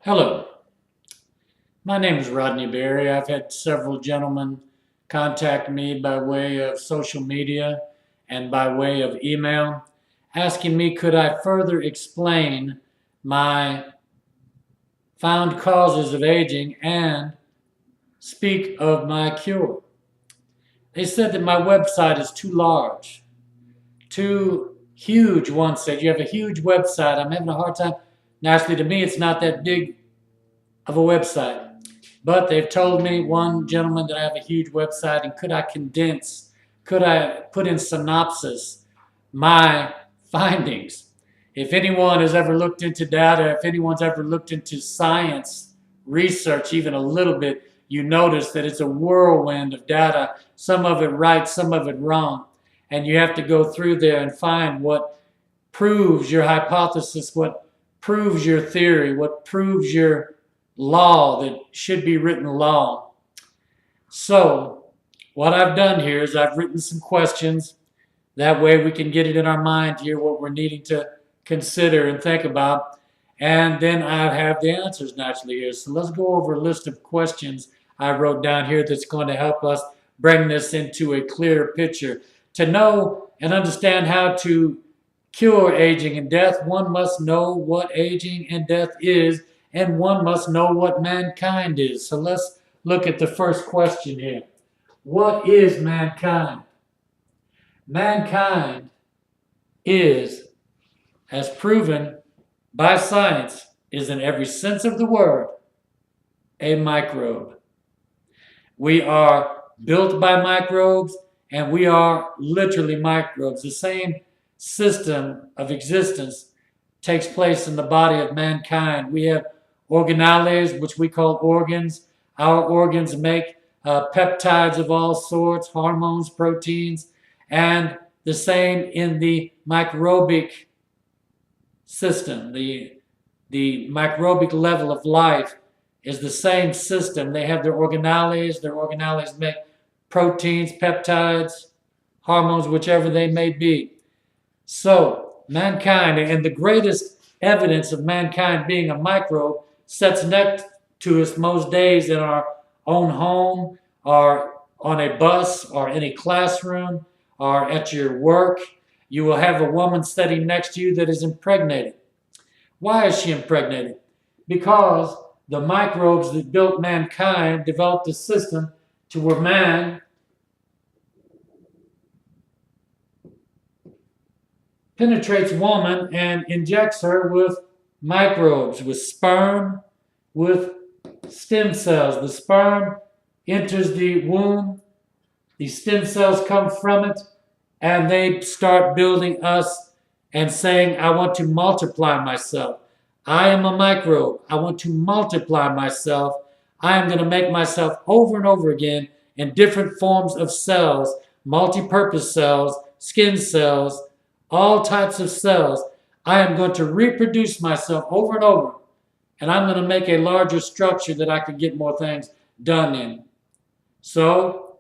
Hello, my name is Rodney Berry. I've had several gentlemen contact me by way of social media and by way of email asking me could I further explain my found causes of aging and speak of my cure. They said that my website is too large, too huge. One said, "You have a huge website. I'm having a hard time." Naturally, to me, it's not that big of a website. But they've told me, one gentleman, that I have a huge website, and could I put in synopsis my findings? If anyone has ever looked into data, if anyone's ever looked into science research even a little bit, you notice that it's a whirlwind of data, some of it right, some of it wrong. And you have to go through there and find what proves your hypothesis, what proves your theory, what proves your law that should be written law. So what I've done here is I've written some questions. That way we can get it in our mind here, what we're needing to consider and think about. And then I have the answers naturally here. So let's go over a list of questions I wrote down here that's going to help us bring this into a clearer picture. To know and understand how to cure aging and death, one must know what aging and death is, and one must know what mankind is. So let's look at the first question here. What is mankind? Mankind is, as proven by science, is in every sense of the word, a microbe. We are built by microbes, and we are literally microbes. The same system of existence takes place in the body of mankind. We have organelles, which we call organs. Our organs make peptides of all sorts, hormones, proteins, and the same in the microbic system. The microbic level of life is the same system. They have their organelles. Their organelles make proteins, peptides, hormones, whichever they may be. So mankind, and the greatest evidence of mankind being a microbe, sits next to us most days in our own home, or on a bus, or in a classroom, or at your work. You will have a woman sitting next to you that is impregnated. Why is she impregnated? Because the microbes that built mankind developed a system to where man penetrates woman and injects her with microbes, with sperm, with stem cells. The sperm enters the womb, the stem cells come from it, and they start building us and saying, I want to multiply myself. I am a microbe. I want to multiply myself. I am going to make myself over and over again in different forms of cells, multi-purpose cells, skin cells, all types of cells. I am going to reproduce myself over and over, and I'm going to make a larger structure that I can get more things done in. So,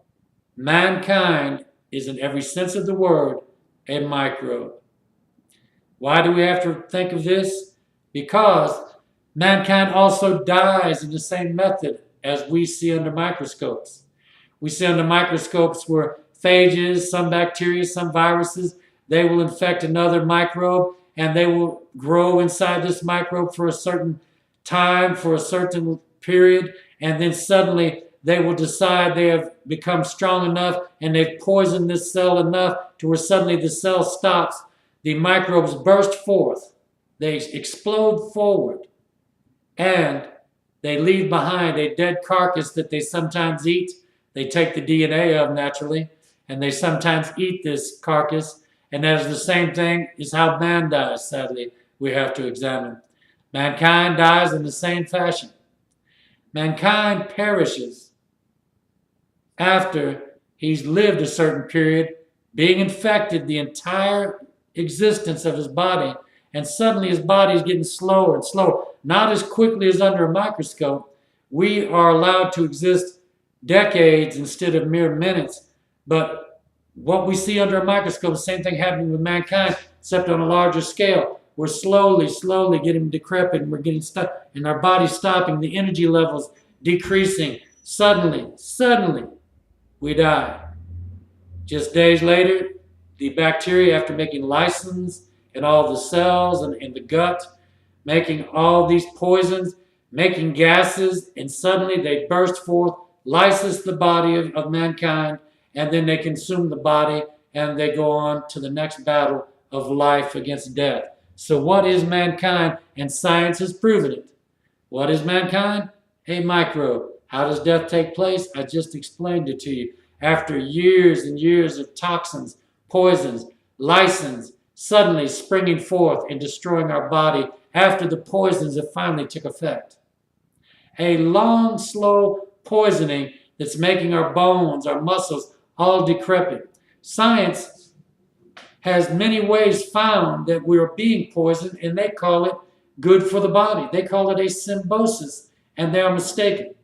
mankind is, in every sense of the word, a microbe. Why do we have to think of this? Because mankind also dies in the same method as we see under microscopes. We see under microscopes where phages, some bacteria, some viruses, they will infect another microbe, and they will grow inside this microbe for a certain time, for a certain period, and then suddenly they will decide they have become strong enough and they've poisoned this cell enough to where suddenly the cell stops. The microbes burst forth. They explode forward, and they leave behind a dead carcass that they sometimes eat. They take the DNA of naturally, and they sometimes eat this carcass. And that is the same thing as how man dies, sadly, we have to examine. Mankind dies in the same fashion. Mankind perishes after he's lived a certain period, being infected the entire existence of his body, and suddenly his body is getting slower and slower. Not as quickly as under a microscope. We are allowed to exist decades instead of mere minutes, but what we see under a microscope, the same thing happening with mankind, except on a larger scale. we're slowly getting decrepit, and we're getting stuck, and our body's stopping, the energy levels decreasing. Suddenly, we die. Just days later, the bacteria, after making lysins in all the cells and in the gut, making all these poisons, making gases, and suddenly they burst forth, lysis the body of mankind, and then they consume the body, and they go on to the next battle of life against death. So what is mankind? And science has proven it. What is mankind? A microbe. How does death take place? I just explained it to you. After years and years of toxins, poisons, lysins, suddenly springing forth and destroying our body after the poisons have finally took effect. A long, slow poisoning that's making our bones, our muscles, all decrepit. Science has many ways found that we're being poisoned, and they call it good for the body. They call it a symbiosis, and they are mistaken.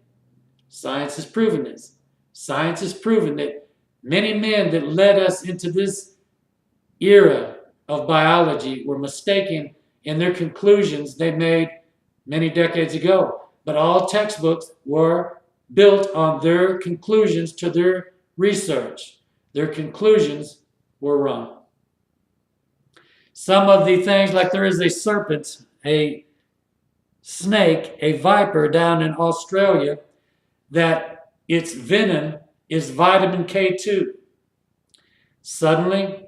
Science has proven this. Science has proven that many men that led us into this era of biology were mistaken in their conclusions they made many decades ago. But all textbooks were built on their conclusions to their research. Their conclusions were wrong. Some of the things, like there is a serpent, a snake, a viper down in Australia, that its venom is vitamin K2. Suddenly,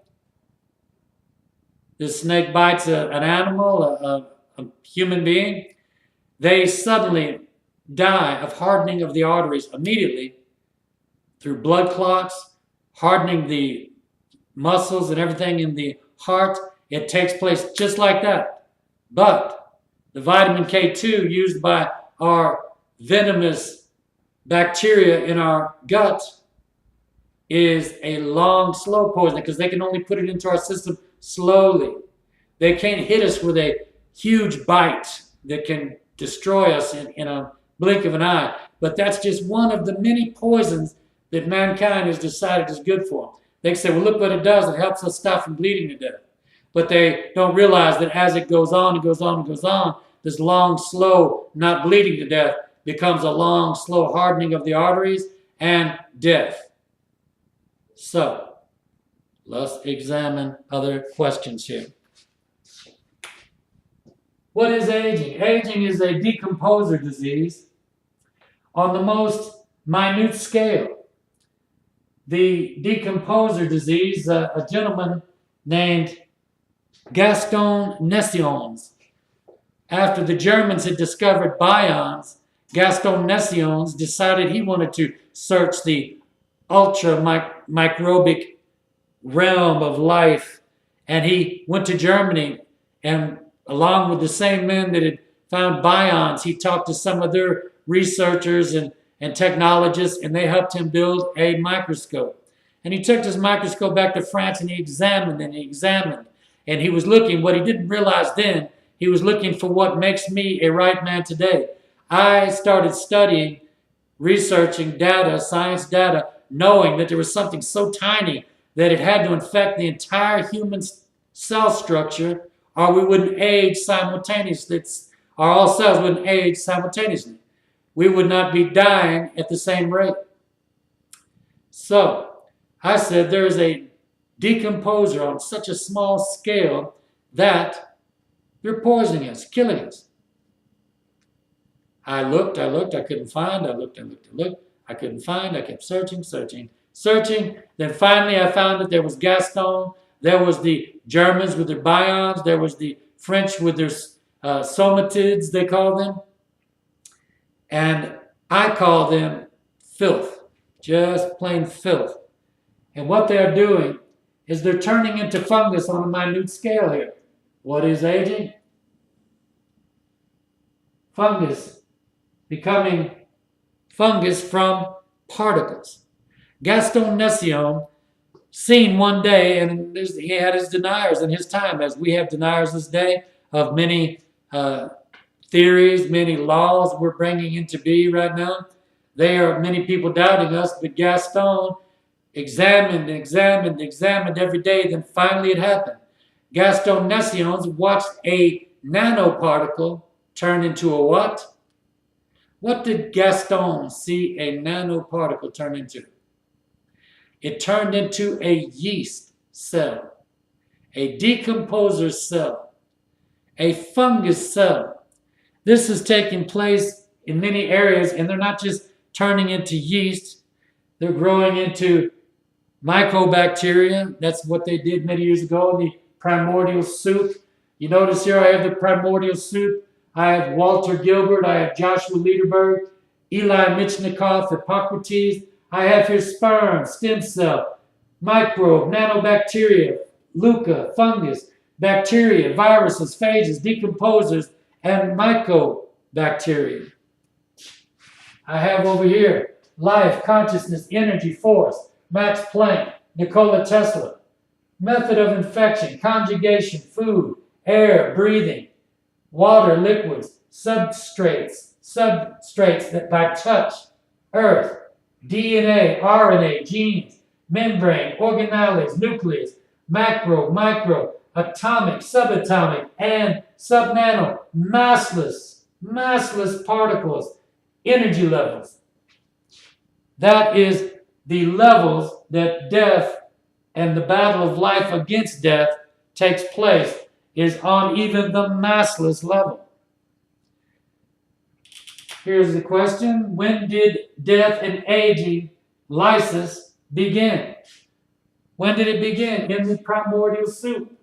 the snake bites an animal, a human being. They suddenly die of hardening of the arteries immediately through blood clots, hardening the muscles and everything in the heart. It takes place just like that. But the vitamin K2 used by our venomous bacteria in our gut is a long, slow poison, because they can only put it into our system slowly. They can't hit us with a huge bite that can destroy us in a blink of an eye. But that's just one of the many poisons that mankind has decided is good for them. They say, well, look what it does. It helps us stop from bleeding to death. But they don't realize that as it goes on and goes on and goes on, this long, slow, not bleeding to death becomes a long, slow hardening of the arteries and death. So, let's examine other questions here. What is aging? Aging is a decomposer disease on the most minute scale. The decomposer disease, a gentleman named Gaston Nessions, after the Germans had discovered bions, Gaston Nessions decided he wanted to search the ultra-microbic realm of life, and he went to Germany, and along with the same men that had found bions, he talked to some of their researchers and technologists, and they helped him build a microscope. And he took his microscope back to France, and he examined, and he was looking. What he didn't realize then, he was looking for what makes me a right man today. I started studying, researching data, science data, knowing that there was something so tiny that it had to infect the entire human cell structure, or we wouldn't age simultaneously, or all cells wouldn't age simultaneously. We would not be dying at the same rate. So, I said there is a decomposer on such a small scale that they're poisoning us, killing us. I looked, I couldn't find, I looked, I couldn't find, I kept searching. Then finally I found that there was Gaston, there was the Germans with their bions, there was the French with their somatids, they call them. And I call them filth, just plain filth. And what they're doing is they're turning into fungus on a minute scale here. What is aging? Fungus. Becoming fungus from particles. Gaston Nession, seen one day, and he had his deniers in his time, as we have deniers this day, of many theories, many laws we're bringing into being right now. There are many people doubting us, but Gaston examined every day, then finally it happened. Gaston watched a nanoparticle turn into a what? What did Gaston see a nanoparticle turn into? It turned into a yeast cell, a decomposer cell, a fungus cell. This is taking place in many areas, and they're not just turning into yeast, they're growing into mycobacteria. That's what they did many years ago in the primordial soup. You notice here I have the primordial soup. I have Walter Gilbert. I have Joshua Lederberg, Eli Michnikov, Hippocrates. I have here sperm, stem cell, microbe, nanobacteria, leuca, fungus, bacteria, viruses, phages, decomposers, and mycobacteria. I have over here life, consciousness, energy, force, Max Planck, Nikola Tesla, method of infection, conjugation, food, air, breathing, water, liquids, substrates that by touch, earth, DNA, RNA, genes, membrane, organelles, nucleus, macro, micro, atomic, subatomic, and subnano, massless particles, energy levels. That is the levels that death and the battle of life against death takes place, is on even the massless level. Here's the question. When did death and aging lysis begin? When did it begin? In the primordial soup.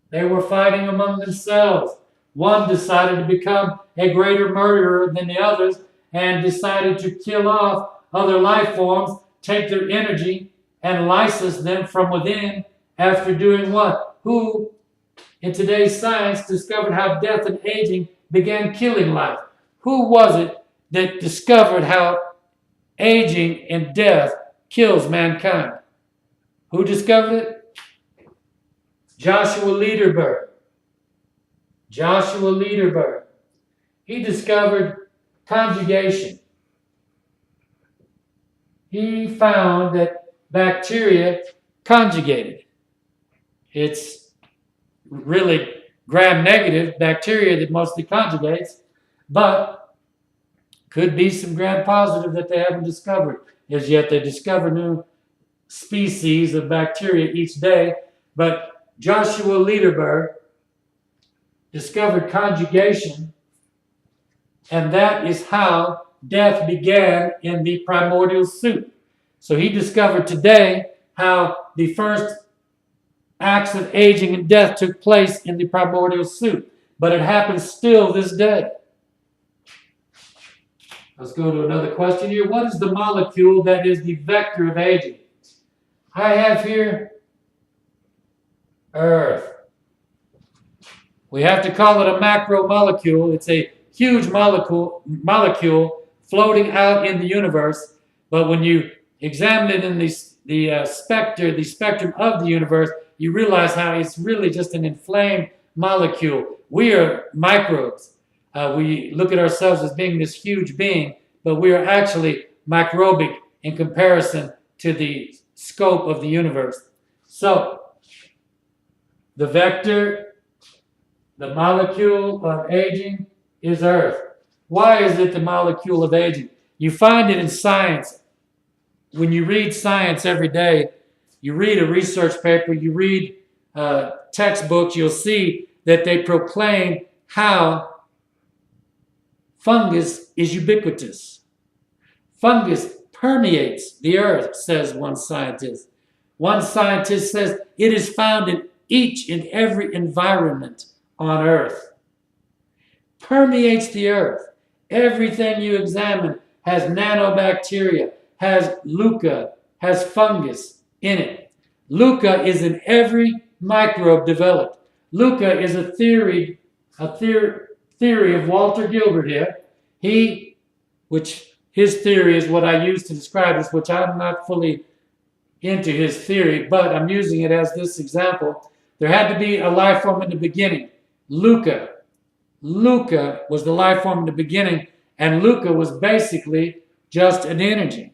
They were fighting among themselves. One decided to become a greater murderer than the others and decided to kill off other life forms, take their energy, and lysis them from within after doing what? Who, in today's science, discovered how death and aging began killing life? Who was it that discovered how aging and death kills mankind? Who discovered it? Joshua Lederberg. Joshua Lederberg. He discovered conjugation. He found that bacteria conjugated. It's really gram-negative bacteria that mostly conjugates, but could be some gram-positive that they haven't discovered as yet. They discover new species of bacteria each day, but Joshua Lederberg discovered conjugation, and that is how death began in the primordial soup. So he discovered today how the first acts of aging and death took place in the primordial soup, but it happens still this day. Let's go to another question here. What is the molecule that is the vector of aging? I have here Earth. We have to call it a macromolecule. It's a huge molecule floating out in the universe, but when you examine it in the spectrum of the universe, you realize how it's really just an inflamed molecule. We are microbes. We look at ourselves as being this huge being, but we are actually microbic in comparison to the scope of the universe. So, the vector, the molecule of aging is Earth. Why is it the molecule of aging? You find it in science. When you read science every day, you read a research paper, you read textbooks, you'll see that they proclaim how fungus is ubiquitous. Fungus permeates the earth, says one scientist. One scientist says it is found in each and every environment on earth. Permeates the earth. Everything you examine has nanobacteria, has leuca, has fungus in it. Leuca is in every microbe developed. Leuca is a theory of Walter Gilbert here. His theory is what I use to describe this, which I'm not fully into his theory, but I'm using it as this example. There had to be a life form in the beginning. Leuca was the life form in the beginning, and leuca was basically just an energy,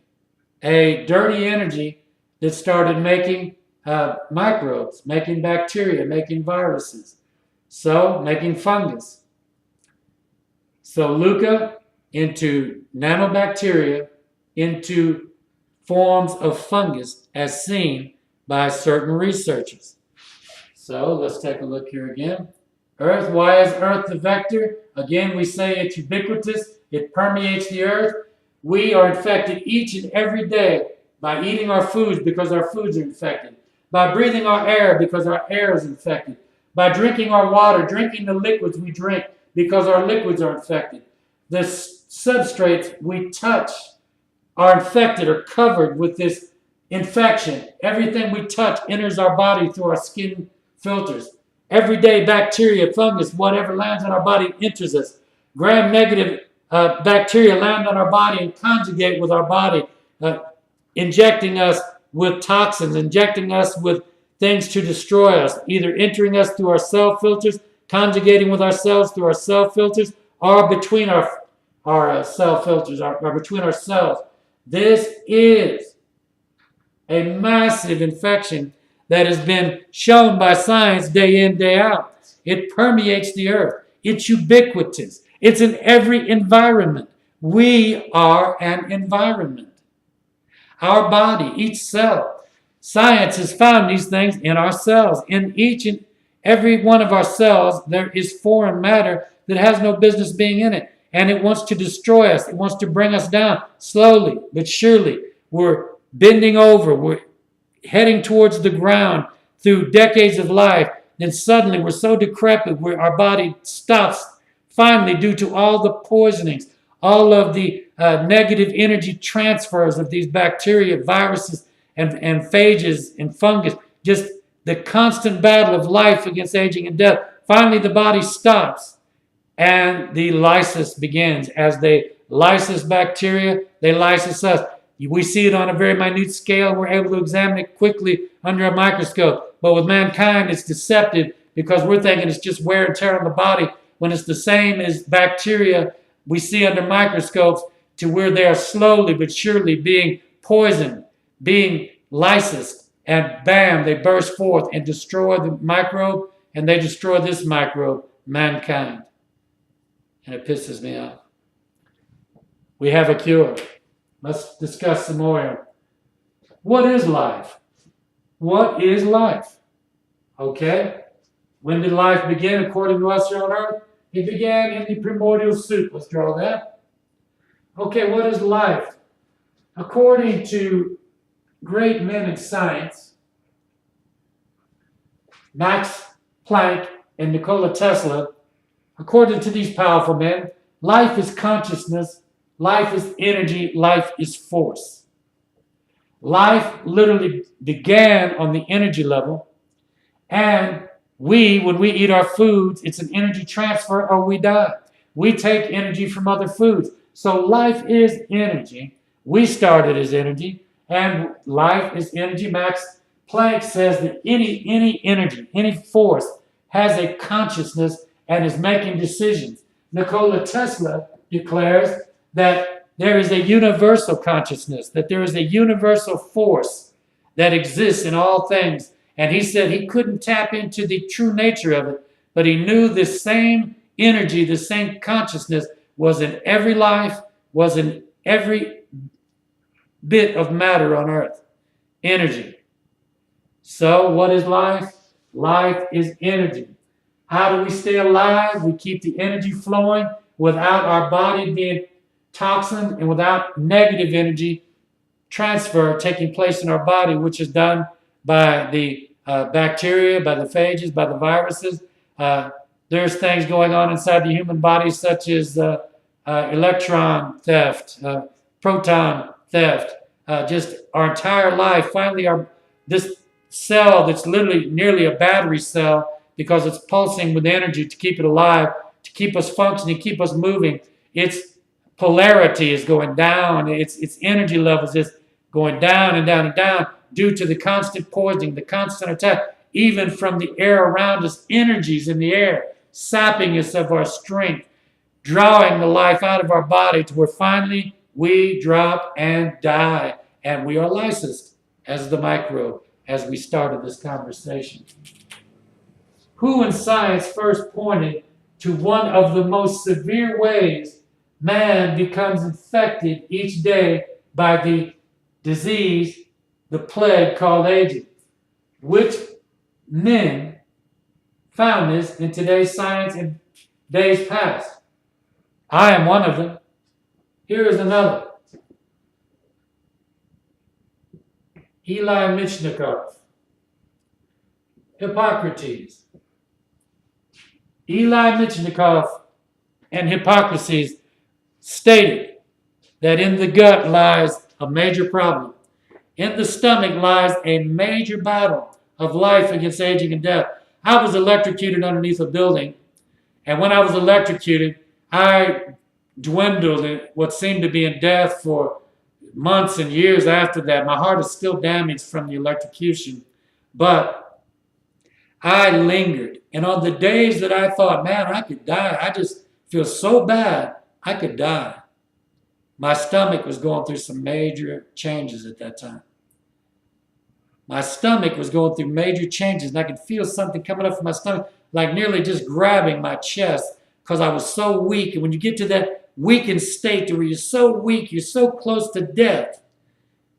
a dirty energy that started making microbes, making bacteria, making viruses, so making fungus. So LUCA into nanobacteria into forms of fungus as seen by certain researchers. So let's take a look here again. Earth, why is Earth the vector? Again, we say it's ubiquitous. It permeates the earth. We are infected each and every day by eating our foods because our foods are infected, by breathing our air because our air is infected, by drinking our water, drinking the liquids we drink because our liquids are infected. The substrates we touch are infected or covered with this infection. Everything we touch enters our body through our skin filters. Everyday bacteria, fungus, whatever lands on our body enters us. Gram-negative bacteria land on our body and conjugate with our body, injecting us with toxins, injecting us with things to destroy us, either entering us through our cell filters, conjugating with our cells through our cell filters, or between our cell filters, or between our cells. This is a massive infection that has been shown by science day in, day out. It permeates the earth. It's ubiquitous. It's in every environment. We are an environment. Our body, each cell. Science has found these things in our cells. In each and every one of our cells, there is foreign matter that has no business being in it. And it wants to destroy us. It wants to bring us down slowly but surely. We're bending over. We're heading towards the ground through decades of life. Then suddenly we're so decrepit where our body stops finally due to all the poisonings, all of the negative energy transfers of these bacteria, viruses, and phages and fungus. Just the constant battle of life against aging and death. Finally the body stops. And the lysis begins. As they lysis bacteria, they lysis us. We see it on a very minute scale. We're able to examine it quickly under a microscope. But with mankind, it's deceptive because we're thinking it's just wear and tear on the body when it's the same as bacteria we see under microscopes to where they are slowly but surely being poisoned, being lysed, and bam, they burst forth and destroy the microbe, and they destroy this microbe, mankind. And it pisses me off. We have a cure. Let's discuss some more here. What is life? What is life? Okay. When did life begin according to us here on earth? It began in the primordial soup. Let's draw that. Okay, what is life? According to great men in science, Max Planck and Nikola Tesla, according to these powerful men, life is consciousness, life is energy, life is force. Life literally began on the energy level, and when we eat our foods, it's an energy transfer or we die. We take energy from other foods. So life is energy. We started as energy, and life is energy. Max Planck says that any energy, any force has a consciousness and is making decisions. Nikola Tesla declares that there is a universal consciousness, that there is a universal force that exists in all things. And he said he couldn't tap into the true nature of it, but he knew the same energy, the same consciousness was in every life, was in every bit of matter on earth. Energy. So what is life? Life is energy. How do we stay alive? We keep the energy flowing without our body being toxin and without negative energy transfer taking place in our body, which is done by the bacteria, by the phages, by the viruses. There's things going on inside the human body such as electron theft, proton theft, just our entire life. Finally, this cell that's literally nearly a battery cell because it's pulsing with energy to keep it alive, to keep us functioning, keep us moving. Its polarity is going down. Its energy levels is going down and down and down due to the constant poisoning, the constant attack, even from the air around us, energies in the air, sapping us of our strength, drawing the life out of our body to where finally we drop and die, and we are lysed as the microbe. as we started this conversation. Who in science first pointed to one of the most severe ways man becomes infected each day by the disease, the plague called aging? Which men found this in today's science in days past? I am one of them. Here is another. Eli Michnikov, Hippocrates. Eli Michnikov and Hippocrates stated that in the gut lies a major problem. In the stomach lies a major battle of life against aging and death. I was electrocuted underneath a building, and when I was electrocuted, I dwindled in what seemed to be in death for months and years after that. My heart is still damaged from the electrocution, but I lingered. And on the days that I thought, man, I could die, I just feel so bad, I could die. My stomach was going through some major changes at that time. My stomach was going through major changes, and I could feel something coming up from my stomach, like nearly just grabbing my chest, because I was so weak. And when you get to that weakened state where you're so weak, you're so close to death,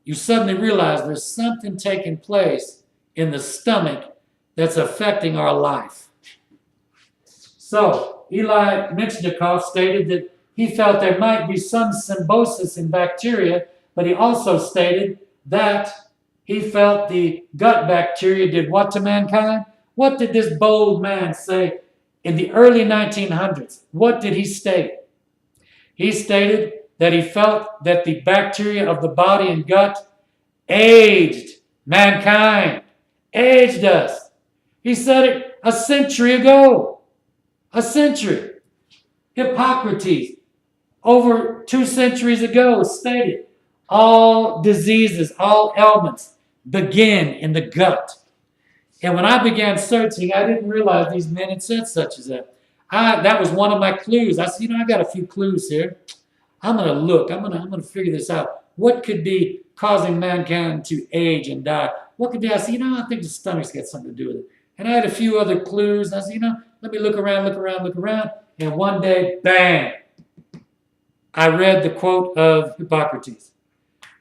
you suddenly realize there's something taking place in the stomach that's affecting our life. So, Eli Michnikov stated that he felt there might be some symbiosis in bacteria, but he also stated that he felt the gut bacteria did what to mankind? What did this bold man say in the early 1900s? What did he state? He stated that he felt that the bacteria of the body and gut aged mankind, aged us. He said it a century ago. A century. Hippocrates, over 2 centuries ago, stated all diseases, all ailments begin in the gut. And when I began searching, I didn't realize these men had said such as that. That was one of my clues. I said, I got a few clues here. I'm going to look. I'm going to figure this out. What could be causing mankind to age and die? What could be? I said, I think the stomach's got something to do with it. And I had a few other clues. I said, let me look around. And one day, bang, I read the quote of Hippocrates.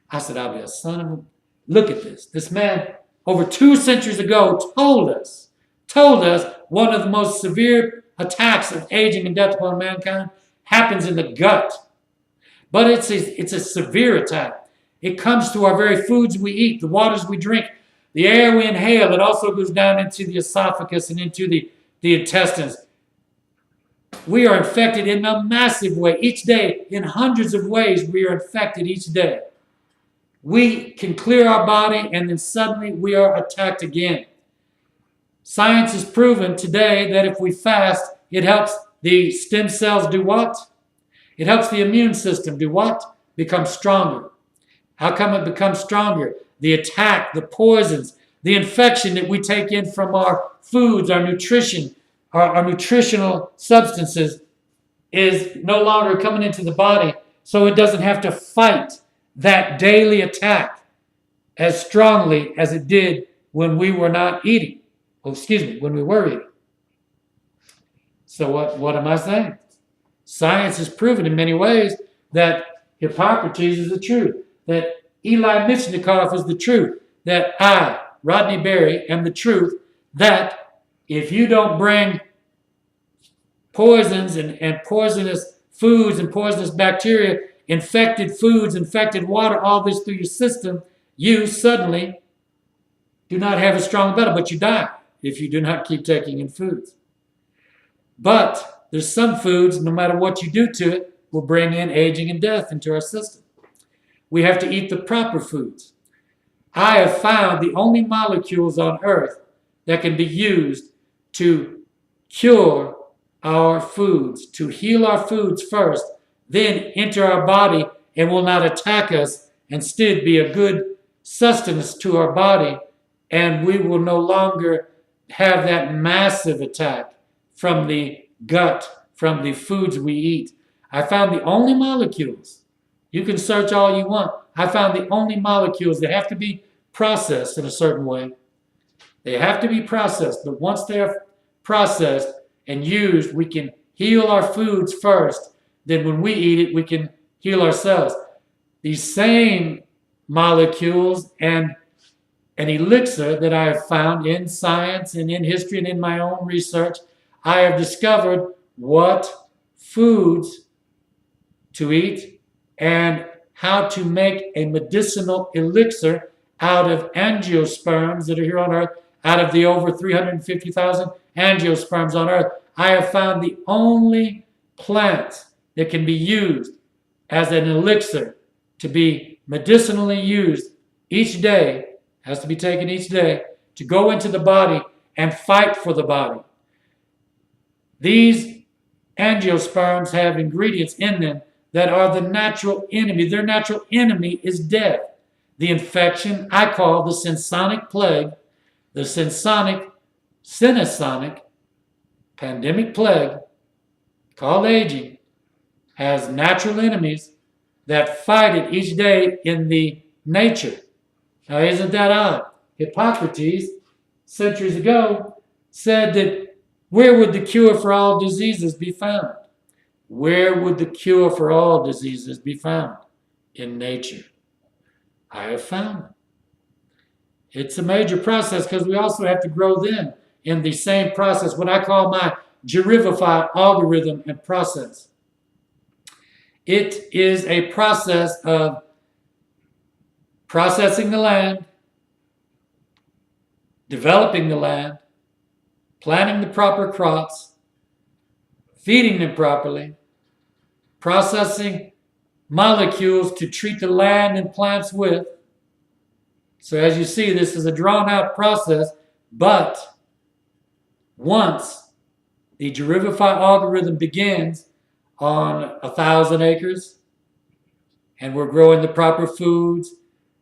I said, I'll be a son of a... Look at this. This man, over 2 centuries ago, told us one of the most severe attacks of aging and death upon mankind happens in the gut. But it's a severe attack. It comes to our very foods we eat, the waters we drink, the air we inhale. It also goes down into the esophagus and into the intestines. We are infected in a massive way each day. In hundreds of ways, we are infected each day. We can clear our body, and then suddenly we are attacked again. Science has proven today that if we fast, it helps the stem cells do what? It helps the immune system do what? Become stronger. How come it becomes stronger? The attack, the poisons, the infection that we take in from our foods, our nutrition, our nutritional substances is no longer coming into the body, so it doesn't have to fight that daily attack as strongly as it did when we were not eating. When we were eating. So what am I saying? Science has proven in many ways that Hippocrates is the truth, that Eli Michnikov is the truth, that I, Rodney Berry, am the truth, that if you don't bring poisons and poisonous foods and poisonous bacteria, infected foods, infected water, all this through your system, you suddenly do not have a strong battle, but you die if you do not keep taking in foods. But there's some foods, no matter what you do to it, will bring in aging and death into our system. We have to eat the proper foods. I have found the only molecules on earth that can be used to cure our foods, to heal our foods first, then enter our body and will not attack us, instead be a good sustenance to our body, and we will no longer have that massive attack from the gut, from the foods we eat. I found the only molecules, you can search all you want, I found the only molecules that have to be processed in a certain way. They have to be processed, but once they're processed and used, we can heal our foods first. Then when we eat it, we can heal ourselves. These same molecules and an elixir that I have found in science and in history and in my own research, I have discovered what foods to eat and how to make a medicinal elixir out of angiosperms that are here on earth, out of the over 350,000 angiosperms on earth. I have found the only plant that can be used as an elixir to be medicinally used each day, has to be taken each day, to go into the body and fight for the body. These angiosperms have ingredients in them that are the natural enemy. Their natural enemy is death. The infection I call the sensonic plague, the senesonic pandemic plague called aging, has natural enemies that fight it each day in the nature. Now, isn't that odd? Hippocrates, centuries ago, said that where would the cure for all diseases be found? Where would the cure for all diseases be found? In nature. I have found it. It's a major process because we also have to grow them in the same process, what I call my Gerivified algorithm and process. It is a process of processing the land, developing the land, planting the proper crops, feeding them properly, processing molecules to treat the land and plants with. So as you see, this is a drawn-out process, but once the Gerivified algorithm begins on 1,000 acres, and we're growing the proper foods,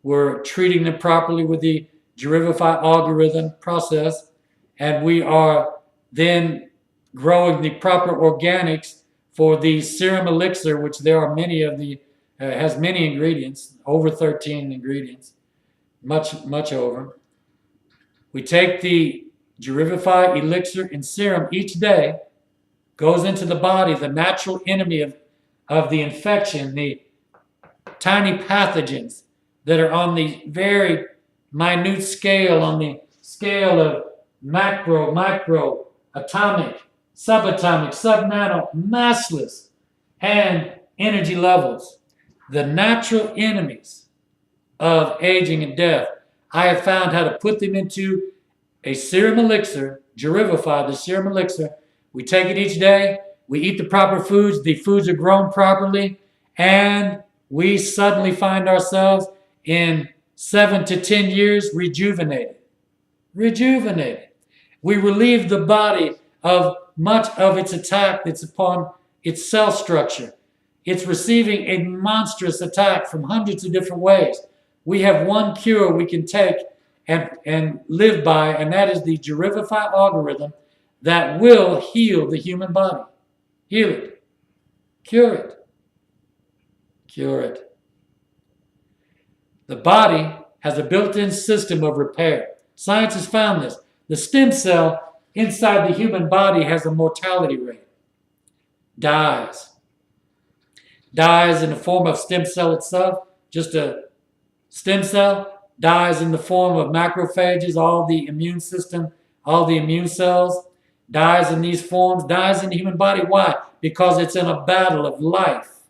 we're treating them properly with the Gerivified algorithm process, and we are then growing the proper organics for the serum elixir, which there are many of the, has many ingredients, over 13 ingredients, much over. We take the Gerivified elixir and serum each day, goes into the body, the natural enemy of the infection, the tiny pathogens that are on the very minute scale, on the scale of macro, micro, atomic, subatomic, subnano, massless, and energy levels. The natural enemies of aging and death. I have found how to put them into a serum elixir, Gerivified, the serum elixir. We take it each day, we eat the proper foods, the foods are grown properly, and we suddenly find ourselves in 7 to 10 years rejuvenated. Rejuvenated. We relieve the body of much of its attack that's upon its cell structure. It's receiving a monstrous attack from hundreds of different ways. We have one cure we can take and live by, and that is the Gerivified algorithm that will heal the human body. Heal it. Cure it. Cure it. The body has a built-in system of repair. Science has found this. The stem cell inside the human body has a mortality rate. Dies. Dies in the form of stem cell itself, just a stem cell. Dies in the form of macrophages, all the immune system, all the immune cells. Dies in these forms, dies in the human body. Why? Because it's in a battle of life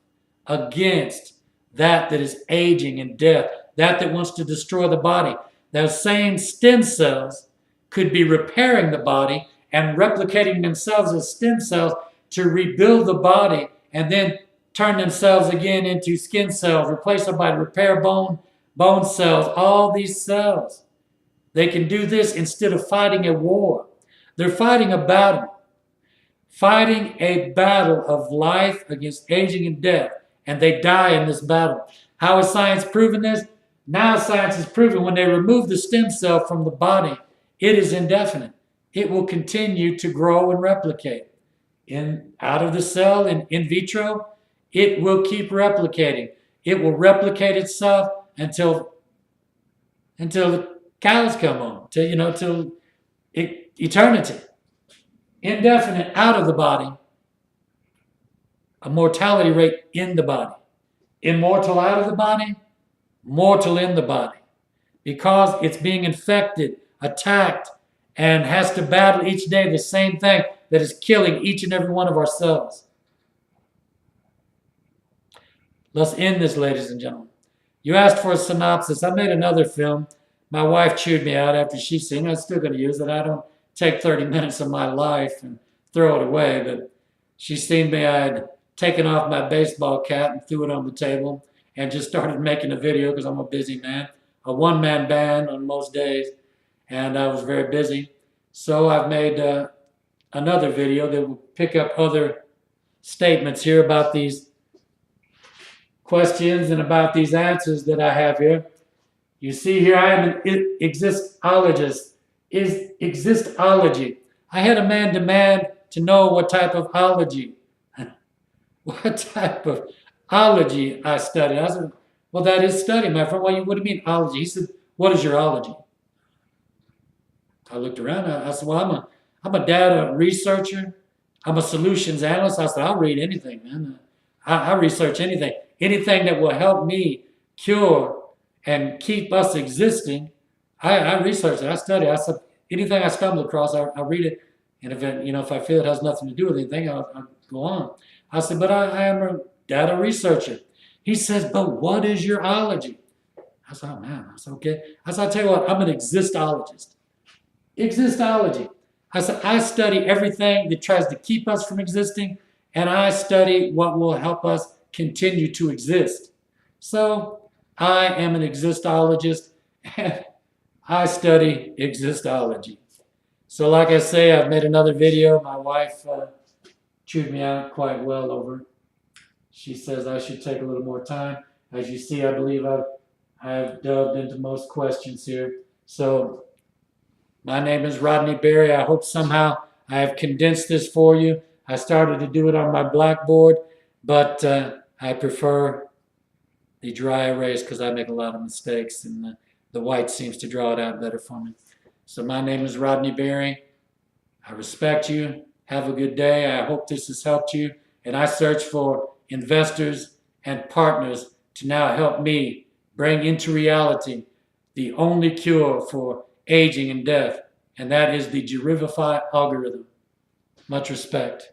against that is aging and death, that wants to destroy the body. Those same stem cells could be repairing the body and replicating themselves as stem cells to rebuild the body and then turn themselves again into skin cells, replace them by repair bone cells, all these cells. They can do this instead of fighting a war. They're fighting a battle of life against aging and death, and they die in this battle. How has science proven this? Now science has proven when they remove the stem cell from the body, it is indefinite. It will continue to grow and replicate. Out of the cell in vitro, it will keep replicating. It will replicate itself until until the cows come home, till, till eternity. Indefinite out of the body, a mortality rate in the body. Immortal out of the body, mortal in the body. Because it's being infected, attacked, and has to battle each day the same thing that is killing each and every one of our cells. Let's end this, ladies and gentlemen. You asked for a synopsis. I made another film. My wife chewed me out after she seen it. I'm still going to use it. I don't take 30 minutes of my life and throw it away, but she seen me. I had taken off my baseball cap and threw it on the table and just started making a video because I'm a busy man, a one-man band on most days, and I was very busy. So I've made another video that will pick up other statements here about these questions and about these answers that I have here. You see here, I am an existologist. Is existology. I had a man demand to know what type of ology, what type of ology I studied. I said, well, that is study, my friend. Well, what do you mean ology? He said, what is your ology? I looked around. I said, well, I'm a data researcher. I'm a solutions analyst. I said, I'll read anything, man. I research anything. Anything that will help me cure and keep us existing, I research it. I study. I said, anything I stumble across, I read it. And if I feel it has nothing to do with anything, I'll go on. I said, but I am a data researcher. He says, but what is your ology? I said, oh, man. I said, okay. I said, I'll tell you what, I'm an existologist. Existology. I said, I study everything that tries to keep us from existing, and I study what will help us continue to exist. So I am an existologist, and I study existology. So like I say, I've made another video. My wife chewed me out quite well over it. She says I should take a little more time. As you see, I believe I've delved into most questions here. So my name is Rodney Berry. I hope somehow I have condensed this for you. I started to do it on my blackboard, but I prefer the dry erase because I make a lot of mistakes, and the white seems to draw it out better for me. So my name is Rodney Berry. I respect you. Have a good day. I hope this has helped you. And I search for investors and partners to now help me bring into reality the only cure for aging and death, and that is the Gerivify algorithm. Much respect.